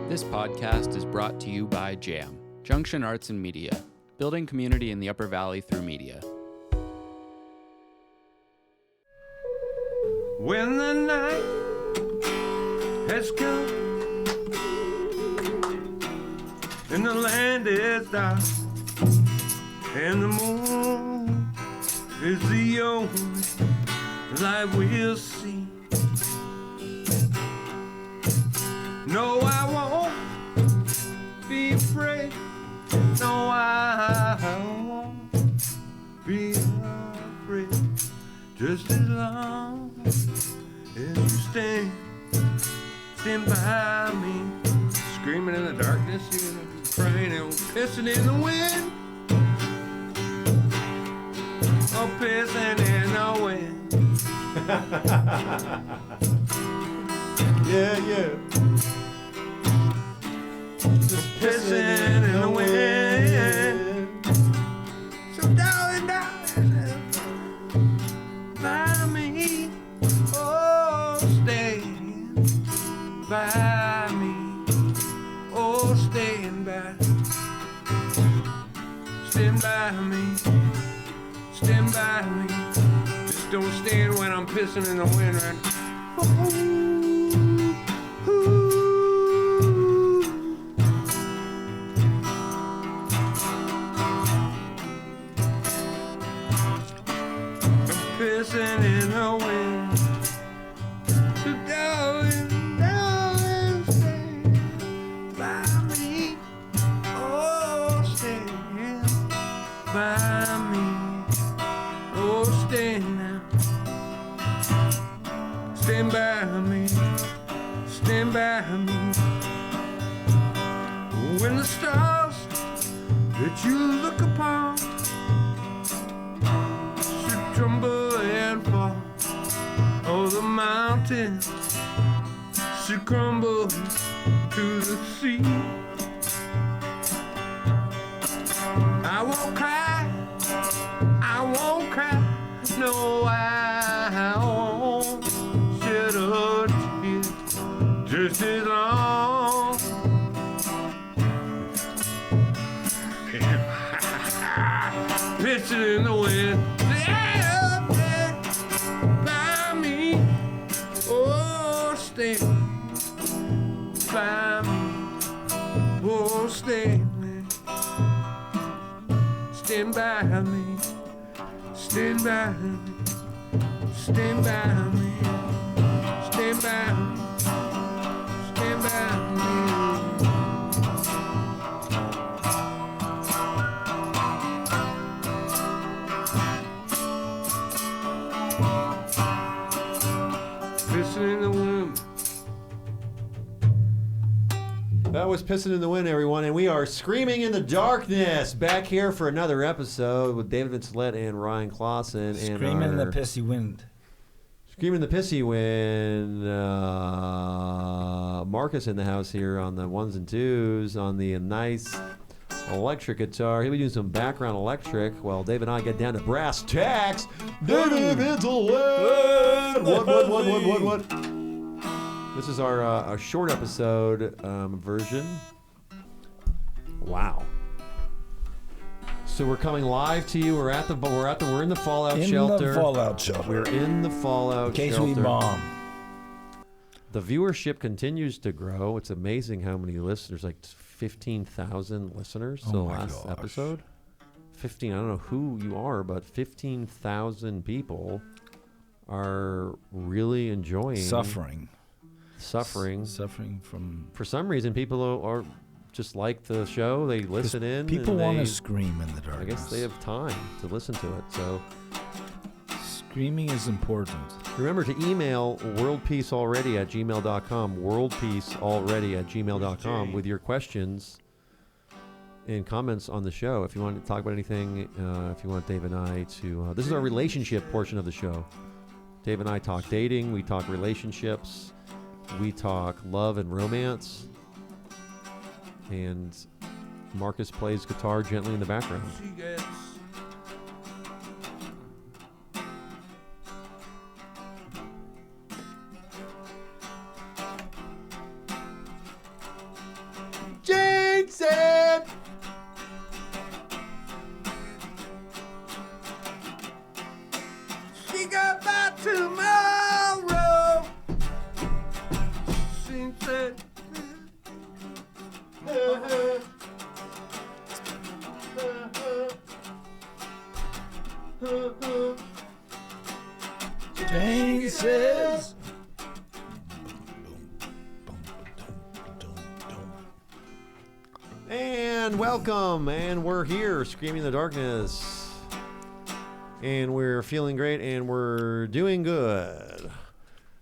This podcast is brought to you by JAM, Junction Arts and Media, building community in the Upper Valley through media. When the night has come and the land is dark and the moon is the only light we'll see. No, I won't be afraid. No, I won't be afraid. Just as long as you stand by me. Screaming in the darkness, crying and pissing in the wind. Oh, pissing in the wind. Yeah. Just pissing in the wind. So darling, by me. Oh, stand by me. Oh, stand by me. Stand by me. Just don't stand when I'm pissing in the wind, right? Pissing in the wind. So darling, stand by me. Oh, stand by me. Oh, stand now. Stand by me. Stand by me. When the stars that you look upon should tremble and fall, oh, the mountains should crumble to the sea. I won't cry, no, I won't shed a tear, just as long pissing in the wind. By me, oh, stand by me, oh, stand by me, stand by me, stand by me, stand by me, stand by me. Pissing in the wind. That was Pissing in the Wind, everyone, and we are Screaming in the Darkness, back here for another episode with David Vincelette and Ryan Clausen. Screaming in the Pissy Wind. Screaming the Pissy Wind. Marcus in the house here on the ones and twos, on the nice electric guitar. He'll be doing some background electric while Dave and I get down to brass tacks. David Vincelette! What? This is our short episode version. Wow. So we're coming live to you. We're in the fallout shelter. We're in the fallout shelter. In case we bomb. The viewership continues to grow. It's amazing how many listeners, like 15,000 listeners to the last episode. 15, I don't know who you are, but 15,000 people are really enjoying. Suffering from... For some reason, people are just like the show. They listen in. People want to scream in the darkness. I guess they have time to listen to it. So screaming is important. Remember to email worldpeacealready@gmail.com, worldpeacealready@gmail.com with your questions and comments on the show. If you want to talk about anything, if you want Dave and I to... this is our relationship portion of the show. Dave and I talk dating. We talk relationships. We talk love and romance. And Marcus plays guitar gently in the background. Jane said. Jane says. And welcome, and we're here, Screaming in the Darkness. And we're feeling great, and we're doing good.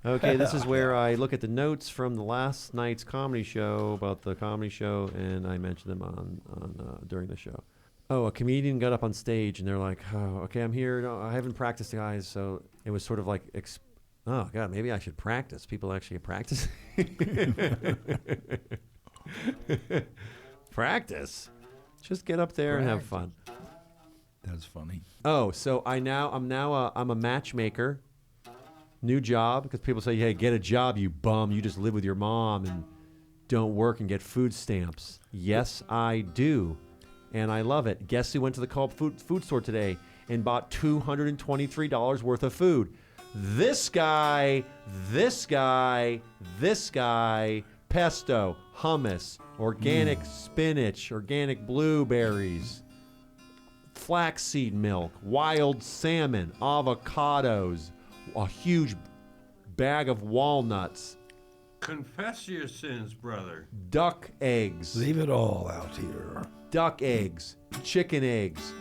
Okay, this is where I look at the notes from the last night's comedy show, about the comedy show, and I mention them on during the show. Oh, a comedian got up on stage, and they're like, oh, okay, I'm here. No, I haven't practiced, guys. So it was sort of like, oh, God, maybe I should practice. People actually practice. Practice. Just get up there and have fun. That's funny. Oh, so I'm a matchmaker. New job, because people say, hey, get a job, you bum. You just live with your mom and don't work and get food stamps. Yes, I do. And I love it. Guess who went to the Co-op food store today and bought $223 worth of food? This guy, pesto, hummus, organic spinach, organic blueberries, flaxseed milk, wild salmon, avocados, a huge bag of walnuts, Confess your sins, brother. duck eggs, Leave it all out here. duck eggs, chicken eggs,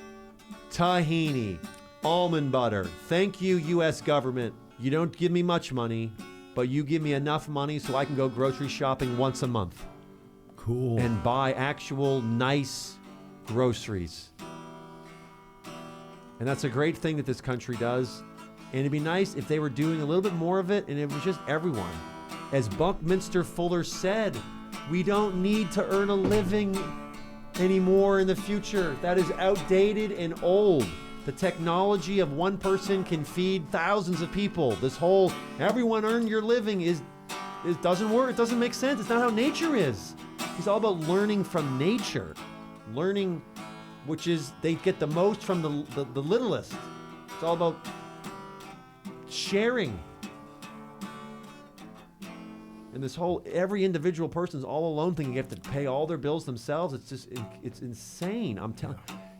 tahini, almond butter. Thank you, U.S. government. You don't give me much money, but you give me enough money so I can go grocery shopping once a month Cool. and buy actual nice groceries. And that's a great thing that this country does. And it'd be nice if they were doing a little bit more of it and it was just everyone. As Buckminster Fuller said, we don't need to earn a living anymore in the future. That is outdated and old. The technology of one person can feed thousands of people. This whole everyone earn your living is doesn't work. It doesn't make sense. It's not how nature is. It's all about learning from nature. Learning, which is they get the most from the littlest. It's all about sharing. And this whole every individual person's all alone thing, you have to pay all their bills themselves. It's insane. I'm telling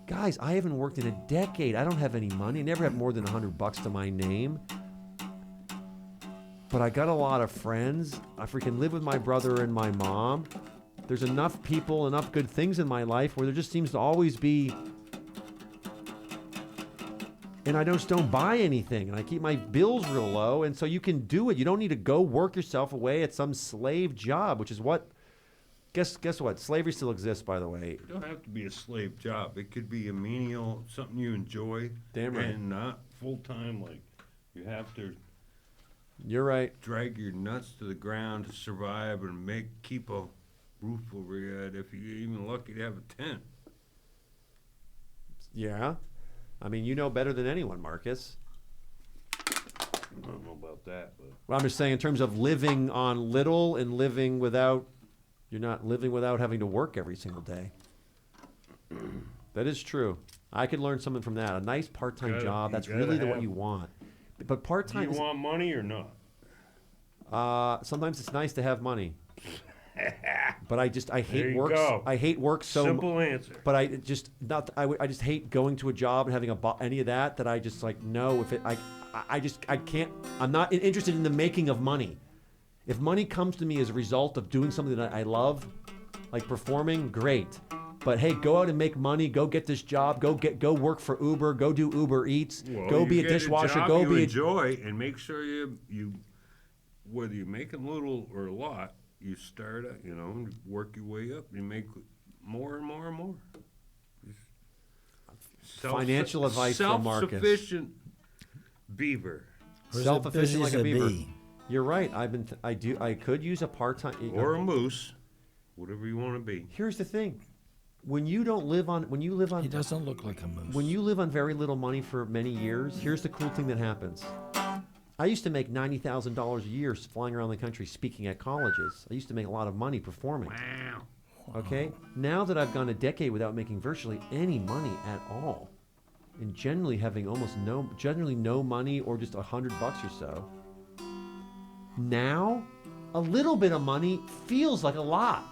guys, I haven't worked in a decade. I don't have any money. I never have more than $100 to my name. But I got a lot of friends. I freaking live with my brother and my mom. There's enough people, enough good things in my life where there just seems to always be. And I just don't buy anything, and I keep my bills real low, and so you can do it. You don't need to go work yourself away at some slave job, which is what. Guess what? Slavery still exists, by the way. It don't have to be a slave job. It could be a menial, something you enjoy. Damn right. And not full time. Like you have to You're right. drag your nuts to the ground to survive and keep a roof over your head. If you're even lucky to have a tent. Yeah. I mean, you know better than anyone, Marcus. I don't know about that, but Well, I'm just saying in terms of living on little and living without, you're not living without having to work every single day. That is true. I could learn something from that. A nice part-time job, that's really what you want. But do part-time you want money or not? sometimes it's nice to have money. But I There hate you work. go. I hate work so Simple answer. But I just I just hate going to a job and having any of that. That I just like no. If it I can't. I'm not interested in the making of money. If money comes to me as a result of doing something that I love, like performing, great. But hey, go out and make money. Go get this job. Go work for Uber. Go do Uber Eats. Well, Go you be a get dishwasher. job Go you be enjoy and make sure you whether you're making little or a lot, you start out, and work your way up. You make more and more and more. Financial advice from Marcus. Self-sufficient beaver Self-efficient like a beaver. bee. You're right. I could use a part-time or a moose, whatever you want to be. Here's the thing. When you live on He doesn't look like a moose. when you live on very little money for many years, here's the cool thing that happens. I used to make $90,000 a year flying around the country speaking at colleges. I used to make a lot of money performing. Wow. Okay? Now that I've gone a decade without making virtually any money at all, and generally having no money or just $100 or so, now a little bit of money feels like a lot.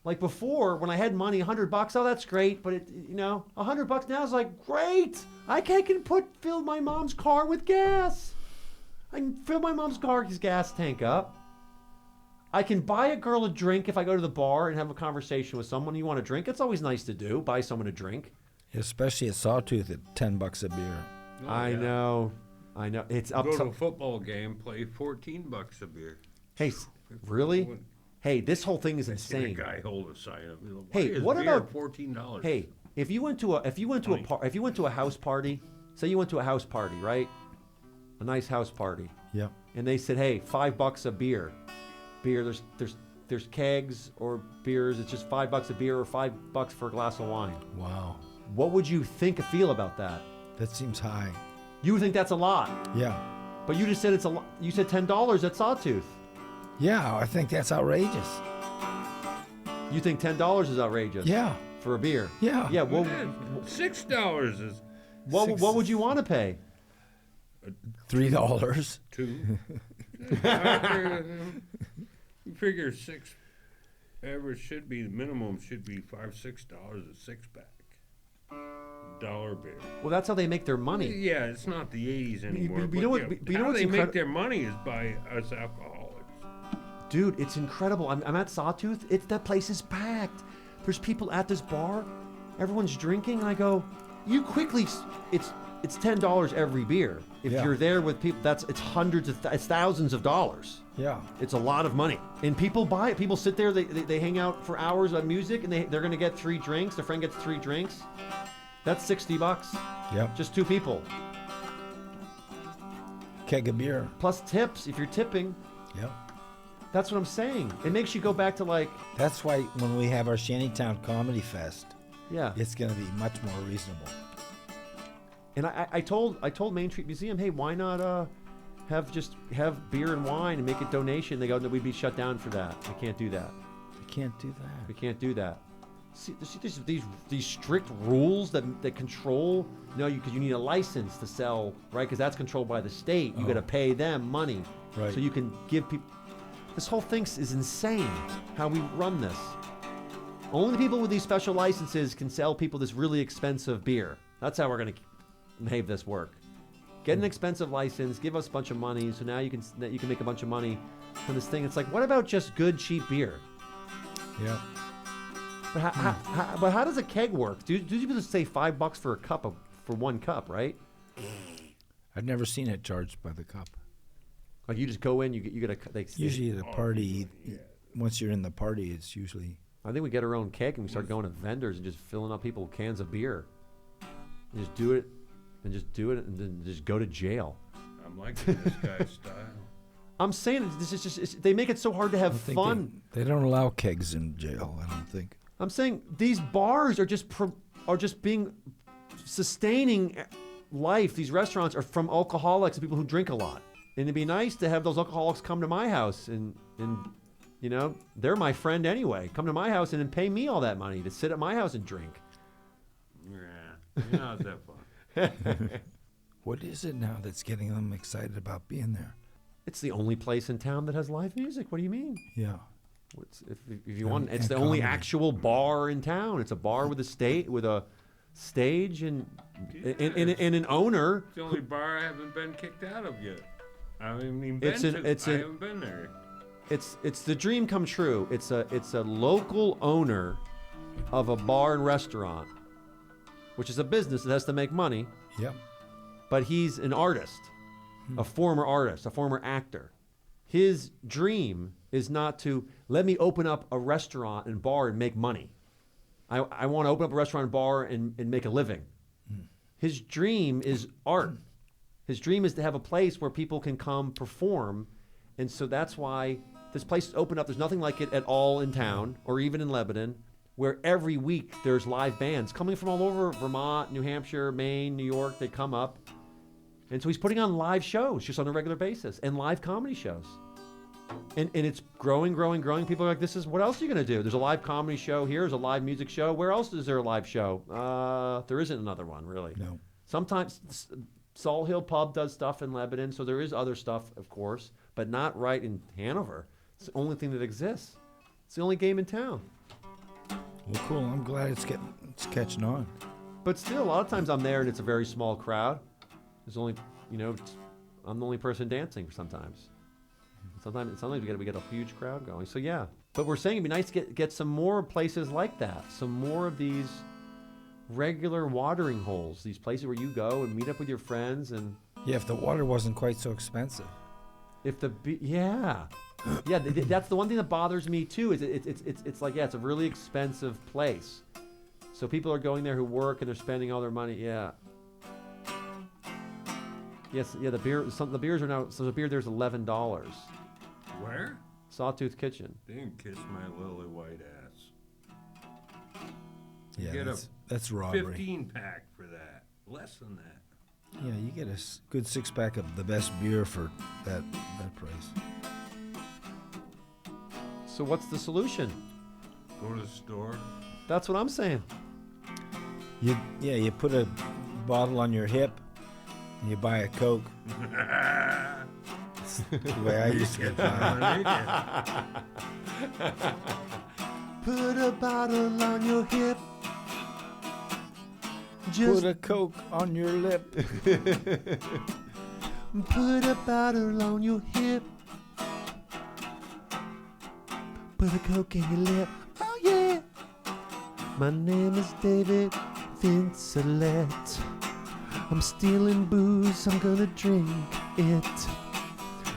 Like before, when I had money, $100, oh, that's great. But it, you know, $100 now is like, great. I can fill my mom's car with gas. I can fill my mom's car's gas tank up. I can buy a girl a drink if I go to the bar and have a conversation with someone. You want a drink? It's always nice to do. Buy someone a drink. Especially at Sawtooth at $10 a beer. Oh, I yeah. know. It's up Go to to. a football game, play $14 a beer. Hey, really? Hey, this whole thing is See a insane. guy hold a sign up. Why Hey, is what beer about $14? Hey, if you went to a house party, say you went to a house party, right? A nice house party, Yep. and they said, "Hey, $5 a beer. Beer. There's kegs or beers. It's just $5 a beer or $5 for a glass of wine." Wow. What would you feel about that? That seems high. You think that's a lot, Yeah. but you just said it's a lot. You said $10 at Sawtooth. Yeah, I think that's outrageous. You think $10 is outrageous? Yeah. For a beer. Yeah. Yeah. Well, $6 is what would you want to pay? $3. two. You figure six average should be, the minimum should be $5-6 a 6-pack. Dollar beer. Well, that's how they make their money. Yeah, it's not the 80s anymore. but you know what- yeah, but you know how what's they incredi- make their money is by us alcoholics. Dude, it's incredible. I'm at Sawtooth. That place is packed. There's people at this bar. Everyone's drinking, and I go, you quickly. It's $10 every beer. If Yeah. you're there with people, it's hundreds of it's thousands of dollars. Yeah. It's a lot of money, and people buy it. People sit there. They hang out for hours on music, and they're gonna get 3 drinks. Their friend gets 3 drinks. That's $60. Yep. Just 2 people Keg of beer. plus tips if you're tipping. Yep. That's what I'm saying. It makes you go back to like, That's why when we have our Shantytown Comedy Fest, yeah. it's going to be much more reasonable. And I told Main Street Museum, hey, why not have beer and wine and make a donation? They go, no, we'd be shut down for that. We can't do that. We can't do that. We can't do that. See these strict rules that control. Because you need a license to sell, right? Because that's controlled by the state. You got to pay them money, Right. so you can give people. This whole thing is insane. How we run this. Only the people with these special licenses can sell people this really expensive beer. That's how we're gonna make this work. Get an expensive license, give us a bunch of money, so now you can make a bunch of money from this thing. It's like, what about just good cheap beer? Yeah. But how does a keg work? Do people just say $5 for for 1 cup, right? I've never seen it charged by the cup. Like you just go in, you get a. Usually at a party, once you're in the party, it's usually... I think we get our own keg and we start going to vendors and just filling up people with cans of beer. And just do it, and then just go to jail. I'm liking this guy's style. I'm saying this is just they make it so hard to have fun. They don't allow kegs in jail, I don't think. I'm saying these bars are just being sustaining life. These restaurants are from alcoholics and people who drink a lot. And it'd be nice to have those alcoholics come to my house and they're my friend anyway. Come to my house and then pay me all that money to sit at my house and drink. Yeah, you're not that fun. What is it now that's getting them excited about being there? It's the only place in town that has live music. What do you mean? Yeah. If you want, it's and the only comedy. actual bar in town. It's a bar with a stage and an owner. It's the only bar I haven't been kicked out of yet. I haven't even been It's I haven't been there. It's the dream come true. It's a local owner of a bar and restaurant, which is a business that has to make money. Yep. But he's an artist, a former artist, a former actor. His dream is not to let me open up a restaurant and bar and make money. I want to open up a restaurant and bar and make a living. His dream is art. His dream is to have a place where people can come perform. And so that's why this place is opened up. There's nothing like it at all in town or even in Lebanon, where every week there's live bands coming from all over Vermont, New Hampshire, Maine, New York. They come up. And so he's putting on live shows just on a regular basis and live comedy shows. And it's growing. People are like, what else are you going to do? There's a live comedy show here. There's a live music show. Where else is there a live show? There isn't another one, really. No. Sometimes Salt Hill Pub does stuff in Lebanon, so there is other stuff, of course, but not right in Hanover. It's the only thing that exists. It's the only game in town. Well, cool. I'm glad it's catching on. But still, a lot of times I'm there and it's a very small crowd. There's only, I'm the only person dancing sometimes. Sometimes we get a huge crowd going. So yeah, but we're saying it'd be nice to get some more places like that. Some more of these regular watering holes. These places where you go and meet up with your friends and. Yeah, if the water wasn't quite so expensive. Yeah, that's the one thing that bothers me too. Is it's like it's a really expensive place. So people are going there who work and they're spending all their money. Yeah. Yes. Yeah. The beers are now. So the beer there's $11. Where? Sawtooth Kitchen. They didn't kiss my lily white ass. Yeah, Get that's robbery. 15-pack for that. Less than that. Yeah, you get a good 6-pack of the best beer for that price. So what's the solution? Go to the store. That's what I'm saying. You put a bottle on your hip and you buy a Coke. That's the way I used to get by. Put a bottle on your hip. Put a Coke on your lip. Put a bottle on your hip. Put a Coke in your lip. Oh yeah. My name is David Vincelette. I'm stealing booze, I'm gonna drink it.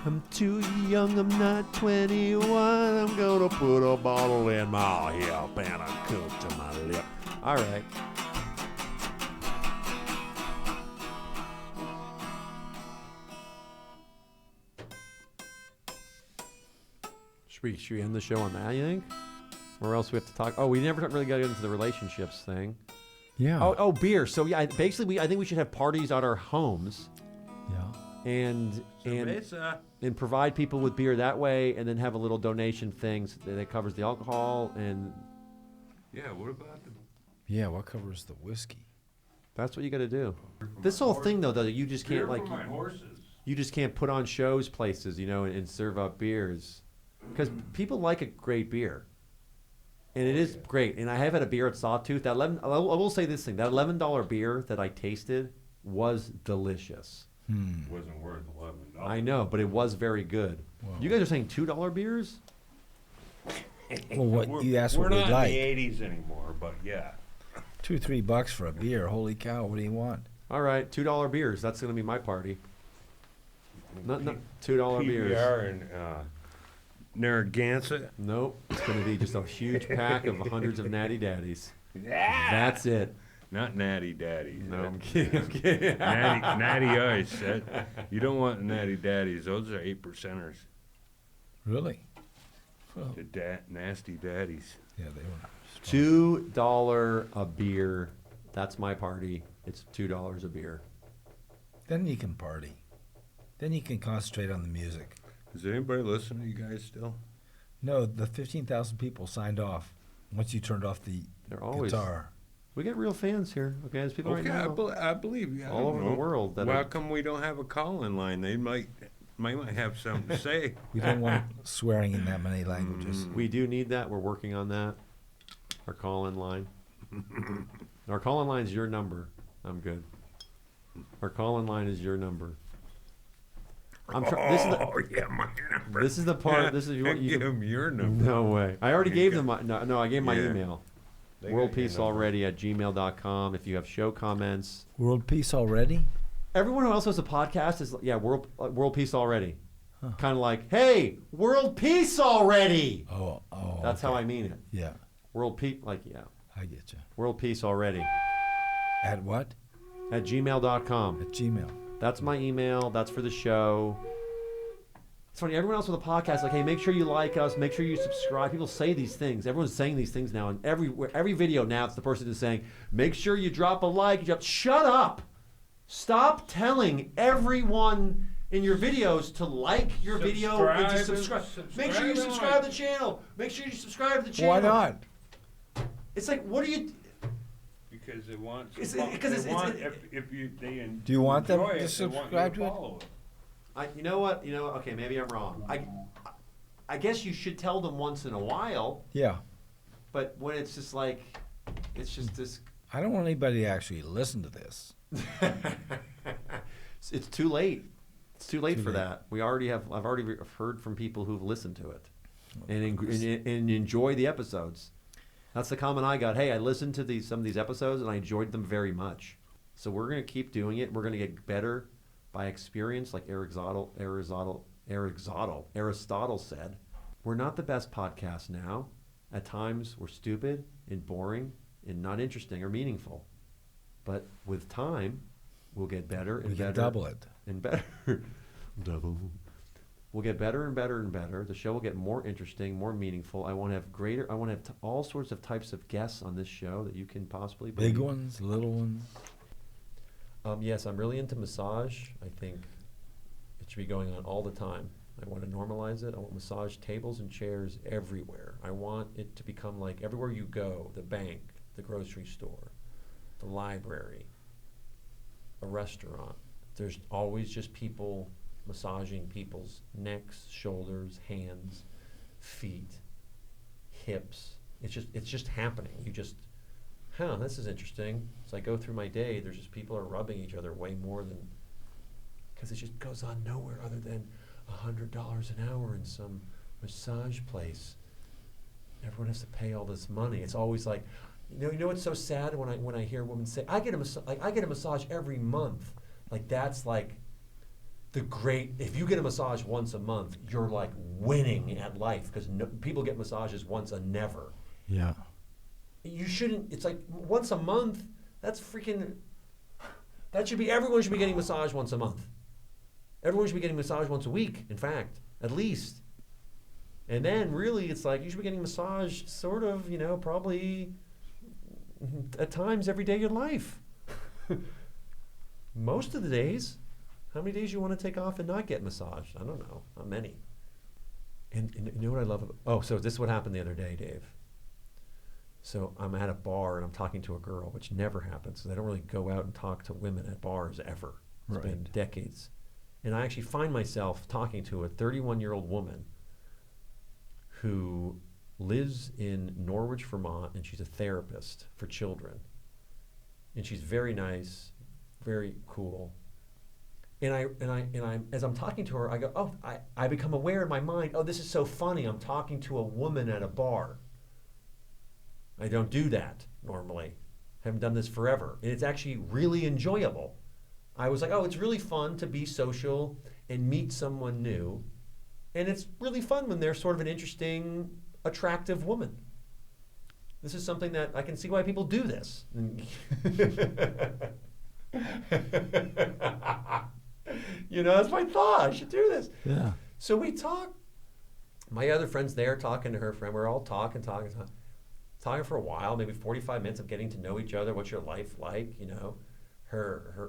I'm too young, I'm not 21. I'm gonna put a bottle in my hip and a Coke to my lip. All right. Should we end the show on that, you think? Or else we have to talk. Oh, we never really got into the relationships thing. Yeah. Oh, beer. So yeah, basically, I think we should have parties at our homes. Yeah. And provide people with beer that way, and then have a little donation thing that covers the alcohol and. Yeah. What about the? Yeah. What covers the whiskey? That's what you got to do. This whole thing though, you just can't Beer for my horses. You just can't put on shows places, and serve up beers, because people like a great beer. And it is great. And I have had a beer at Sawtooth. I will say this thing. That $11 beer that I tasted was delicious. Wasn't worth $11. I know, but it was very good. Wow. You guys are saying $2 beers? Well, what you asked what we're we not like. in the 80s anymore, but yeah. $2-3 for a beer. Holy cow! What do you want? All right, $2 beers. That's going to be my party. Not $2 beers. PBR and Narragansett. Nope. It's going to be just a huge pack of hundreds of Natty Daddies. That's it. Not Natty Daddies. No, I'm kidding. I'm kidding. Natty Ice. You don't want Natty Daddies. Those are 8%ers. Really? Well, The nasty daddies. yeah, they were. $2 a beer. That's my party. It's $2 a beer. Then you can party. Then you can concentrate on the music. Is anybody listening to you guys still? No, the 15,000 people signed off once you turned ooff the They're always. guitar. We get real fans here. Okay, there's people right now. I believe you. All over the world that Why are- come we don't have a call-in line? They might have something to say. We don't want swearing in that many languages. We do need that. We're working on that. Our call-in line. Our call-in line is your number. I'm good. Our call-in line is your number. This is my number. This is the part. This is what you. Give them your number. No way. I already gave them my. No, I gave my Yeah. email. They got your worldpeacealready@gmail.com. If you have show comments. World peace already? Everyone who else has a podcast is world peace already. Kind of like, hey, world peace already. Oh. That's how I mean it. Yeah, World peace, I get you. world peace already At what? at gmail.com. At Gmail. That's my email. That's for the show. It's funny. Everyone else with a podcast, like, hey, make sure you like us. Make sure you subscribe. People say these things. Everyone's saying these things now. And every video now, it's the person is saying, make sure you drop a like. Shut up. Stop telling everyone in your videos to like your video and to subscribe. Make sure you subscribe to the channel. Make sure you subscribe to the channel. Why not? It's like, what are you... because they want. It's- they because want it's- if you they enjoy Do you want them to it, they want you subscribe to it? follow it. You know what? Okay, maybe I'm wrong. I guess you should tell them once in a while, Yeah. but when it's just like, it's just this. I don't want anybody to actually listen to this. It's too late. It's too late Too for late. that. I've already heard from people who've listened to it and enjoy the episodes. That's the comment I got. Hey, I listened to some of these episodes and I enjoyed them very much. So we're going to keep doing it. We're going to get better by experience, like Aristotle said. We're not the best podcast now. At times, we're stupid and boring and not interesting or meaningful. But with time, we'll get better and We better. can double it. And better. Double. We'll get better and better and better. The show will get more interesting, more meaningful. I want to have all sorts of types of guests on this show that you can possibly believe. Big ones, little ones. Yes, I'm really into massage. I think it should be going on all the time. I want to normalize it. I want massage tables and chairs everywhere. I want it to become like everywhere you go, the bank, the grocery store, the library, a restaurant. There's always just people massaging people's necks, shoulders, hands, feet, hips. It's just happening. You just, this is interesting. As I go through my day, there's just people are rubbing each other way more than, because it just goes on nowhere other than $100 an hour in some massage place. Everyone has to pay all this money. It's always like, you know what's so sad when I hear women say, I get a massage every month. Like that's like if you get a massage once a month, you're like winning at life because people get massages once a never. Yeah. You shouldn't. It's like once a month. That's freaking. Everyone should be getting massage once a month. Everyone should be getting massage once a week. In fact, at least. And then really, it's like you should be getting massage sort of, probably at times every day of your life. Most of the days. How many days you want to take off and not get massaged? I don't know. Not many. And you know what I love about... so this is what happened the other day, Dave. So I'm at a bar and I'm talking to a girl, which never happens because I don't really go out and talk to women at bars ever. It's been decades. And I actually find myself talking to a 31-year-old woman who lives in Norwich, Vermont, and she's a therapist for children. And she's very nice, very cool. And I as I'm talking to her, I go, I become aware in my mind, this is so funny. I'm talking to a woman at a bar. I don't do that normally. Haven't done this forever. And it's actually really enjoyable. I was like, it's really fun to be social and meet someone new. And it's really fun when they're sort of an interesting, attractive woman. This is something that I can see why people do this. That's my thought. I should do this. Yeah. So we talk. My other friend's there talking to her friend. We're all talking for a while, maybe 45 minutes of getting to know each other. What's your life like?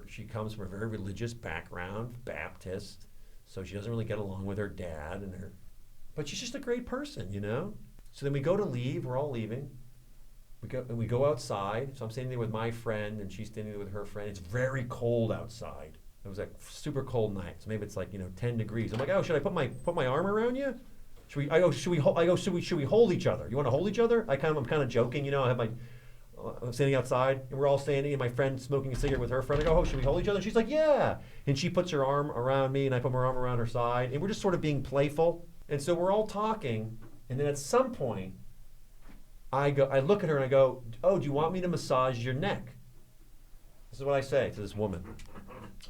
She comes from a very religious background, Baptist, so she doesn't really get along with her dad but she's just a great person, So then we go to leave. We're all leaving. We go outside. So I'm standing there with my friend, and she's standing there with her friend. It's very cold outside. It was like super cold night. So maybe it's like 10 degrees. I'm like, should I put my arm around you? Should we hold each other? You want to hold each other? I'm kind of joking, I have I'm standing outside, and we're all standing, and my friend smoking a cigarette with her friend. I go, should we hold each other? And she's like, yeah. And she puts her arm around me, and I put my arm around her side, and we're just sort of being playful. And so we're all talking, and then at some point, I look at her and I go, do you want me to massage your neck? This is what I say to this woman.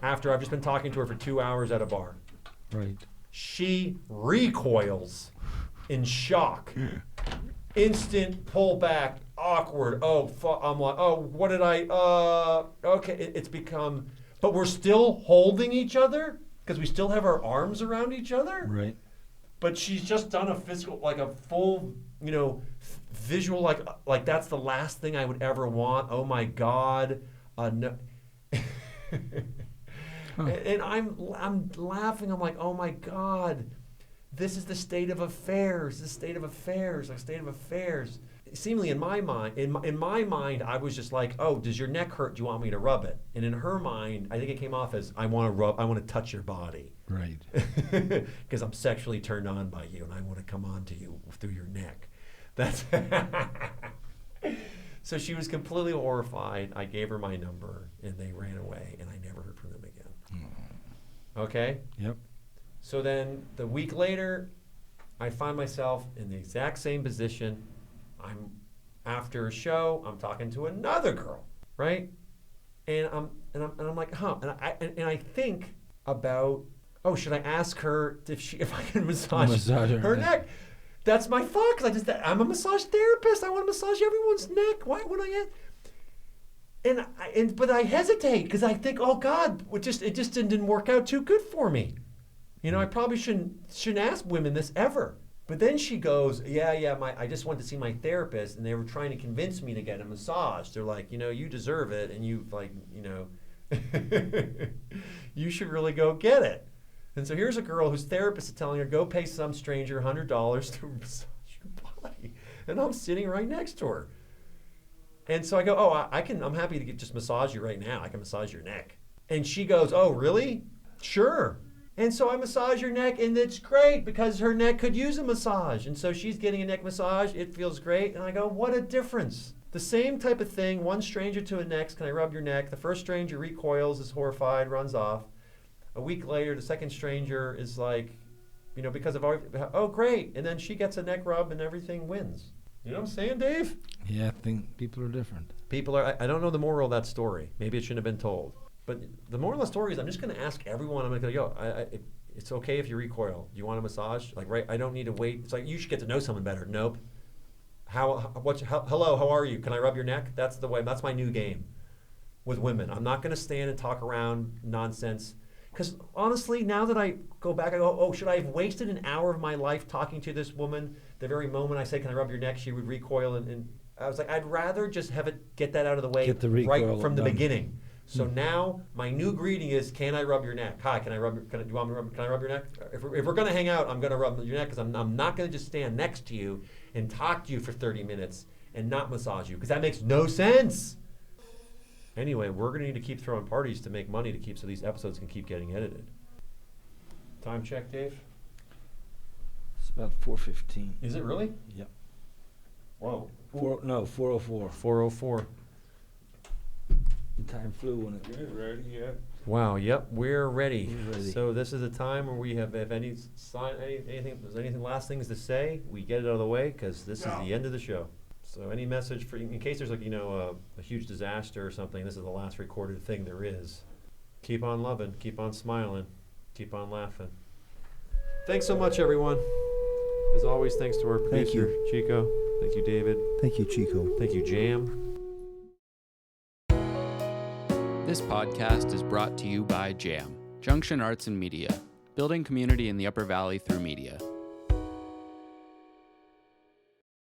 After I've just been talking to her for 2 hours at a bar. Right. She recoils in shock. Instant pullback, awkward. I'm like, what did I, okay. It's become, but we're still holding each other because we still have our arms around each other. Right. But she's just done a physical, like a full, visual, like that's the last thing I would ever want. Oh my God. No. And I'm laughing. I'm like, oh my God, this is the state of affairs. The state of affairs. Like state of affairs. Seemingly in my mind, I was just like, oh, does your neck hurt? Do you want me to rub it? And in her mind, I think it came off as, I want to touch your body. Right. Because I'm sexually turned on by you and I want to come on to you through your neck. That's So she was completely horrified. I gave her my number and they ran away and I never heard from them again. Okay? Yep. So then the week later, I find myself in the exact same position. I'm after a show, I'm talking to another girl, right? And I'm like, huh? And I think about, oh, should I ask her if I can massage her neck? That's my fault because I'm a massage therapist. I want to massage everyone's neck. Why would I? But I hesitate because I think, oh God, it just didn't work out too good for me. You know, I probably shouldn't ask women this ever. But then she goes, I just went to see my therapist, and they were trying to convince me to get a massage. They're like, you deserve it, and you should really go get it. And so here's a girl whose therapist is telling her, go pay some stranger $100 to massage your body. And I'm sitting right next to her. And so I go, I'm happy to just massage you right now. I can massage your neck. And she goes, oh, really? Sure. And so I massage her neck, and it's great because her neck could use a massage. And so she's getting a neck massage. It feels great. And I go, what a difference. The same type of thing, one stranger to a next, can I rub your neck? The first stranger recoils, is horrified, runs off. A week later, the second stranger is like, because of oh, great. And then she gets a neck rub and everything wins. You know what I'm saying, Dave? Yeah, I think people are different. I don't know the moral of that story. Maybe it shouldn't have been told. But the moral of the story is I'm just going to ask everyone. I'm going to go, it's okay if you recoil. Do you want a massage? Like, right, I don't need to wait. It's like, you should get to know someone better. Nope. Hello, how are you? Can I rub your neck? That's the way. That's my new game with women. I'm not going to stand and talk around nonsense. Because honestly, now that I go back, I go, oh, should I have wasted an hour of my life talking to this woman? The very moment I said, can I rub your neck, she would recoil. And I was like, I'd rather just have it, get that out of the way right from the beginning. So now my new greeting is, can I rub your neck? Hi, can I rub your neck? If we're going to hang out, I'm going to rub your neck because I'm not going to just stand next to you and talk to you for 30 minutes and not massage you because that makes no sense. Anyway, we're going to need to keep throwing parties to make money so these episodes can keep getting edited. Time check, Dave? It's about 4:15. Is it really? Yep. Whoa. 4:04. 4:04. Time flew when it. You ready yet? Wow. Yep, we're ready. We're ready. So this is a time where we have, if any anything last things to say, we get it out of the way because this is the end of the show. So any message for, in case there's a huge disaster or something, this is the last recorded thing there is. Keep on loving, keep on smiling, keep on laughing. Thanks so much, everyone. As always, thanks to our producer, Chico. Thank you, David. Thank you, Chico. Thank you, Jam. This podcast is brought to you by JAM, Junction Arts and Media, building community in the Upper Valley through media.